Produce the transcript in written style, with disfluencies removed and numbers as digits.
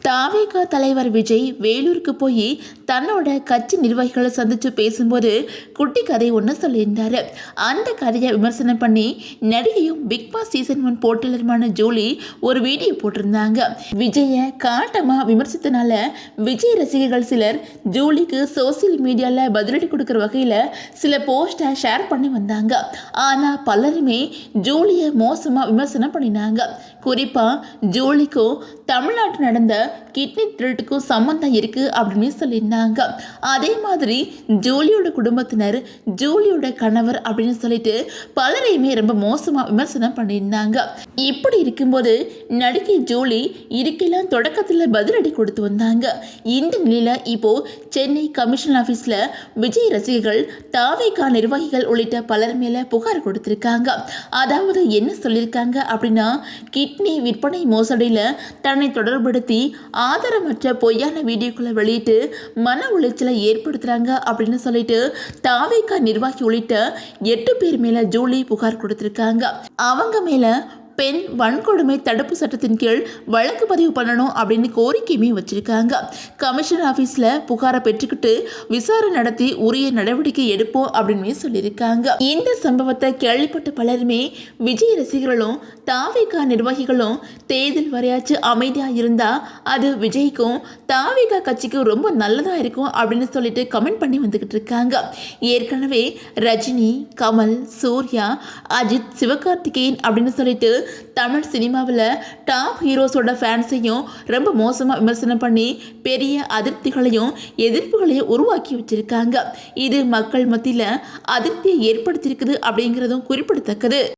தாவேகா தலைவர் விஜய் வேலூருக்கு போய் தன்னோட கட்சி நிர்வாகிகளை சந்திச்சு பேசும்போது குட்டி கதை ஒன்று சொல்லியிருந்தாரு. அந்த கதையை விமர்சனம் பண்ணி நடிகையும் பிக் பாஸ் சீசன் 1 போட்டியாளருமான ஜூலி ஒரு வீடியோ போட்டிருந்தாங்க. விஜயை காட்டமாக விமர்சித்தனால விஜய் ரசிகர்கள் சிலர் ஜூலிக்கு சோசியல் மீடியாவில் பதிலடி கொடுக்குற வகையில் சில போஸ்டை ஷேர் பண்ணி வந்தாங்க. ஆனால் பலருமே ஜூலியை மோசமாக விமர்சனம் பண்ணினாங்க. குறிப்பாக ஜூலிக்கும் தமிழ்நாட்டில் நடந்த கிட்னி திருட்டுக்கும் சம்மந்தம் இருக்கு அப்படின்னு சொல்லியிருந்தாங்க. அதே மாதிரி ஜூலியோட குடும்பத்தினர், ஜூலியோட கணவர் அப்படின்னு சொல்லிட்டு பலரையுமே ரொம்ப மோசமாக விமர்சனம் பண்ணியிருந்தாங்க. இப்படி இருக்கும்போது நடிகை ஜூலி இதுக்கெல்லாம் தொடக்கத்தில் பதிலடி கொடுத்து வந்தாங்க. இந்த நிலையில் இப்போ சென்னை கமிஷன் ஆஃபீஸில் விஜய் ரசிகர்கள், தாவேகா நிர்வாகிகள் உள்ளிட்ட பலர் மேலே புகார் கொடுத்திருக்காங்க. அதாவது என்ன சொல்லியிருக்காங்க அப்படின்னா, கிட்னி விற்பனை மோசடியில் தன்னை தொடர்படுத்தி ஆதாரமற்ற பொய்யான வீடியோக்களை வெளியிட்டு மன உளைச்சலை ஏற்படுத்துறாங்க அப்படின்னு சொல்லிட்டு தாவேகா நிர்வாகி உள்ளிட்ட 8 பேர் மேல ஜூலி புகார் கொடுத்திருக்காங்க. அவங்க மேல பெண் வன்கொடுமை தடுப்பு சட்டத்தின் கீழ் வழக்கு பதிவு பண்ணணும் அப்படின்னு கோரிக்கையுமே வச்சிருக்காங்க. கமிஷனர் ஆஃபீஸில் புகாரை பெற்றுக்கிட்டு விசாரணை நடத்தி உரிய நடவடிக்கை எடுப்போம் அப்படின்னு சொல்லியிருக்காங்க. இந்த சம்பவத்தை கேள்விப்பட்ட பலருமே விஜய் ரசிகர்களும் தாவேகா நிர்வாகிகளும் தேர்தல் வரையாச்சு அமைதியாக இருந்தால் அது விஜய்க்கும் தாவேகா கட்சிக்கும் ரொம்ப நல்லதாக இருக்கும் அப்படின்னு சொல்லிட்டு கமெண்ட் பண்ணி வந்துக்கிட்டு இருக்காங்க. ஏற்கனவே ரஜினி, கமல், சூர்யா, அஜித், சிவகார்த்திகேயன் அப்படின்னு சொல்லிட்டு தமிழ் சினிமாவில் டாப் ஹீரோஸோட ஃபேன்ஸையும் ரொம்ப மோசமாக விமர்சனம் பண்ணி பெரிய அதிருப்திகளையும் எதிர்ப்புகளையும் உருவாக்கி வச்சிருக்காங்க. இது மக்கள் மத்தியில் அதிருப்தியை ஏற்படுத்தியிருக்குது அப்படிங்கிறதும் குறிப்பிடத்தக்கது.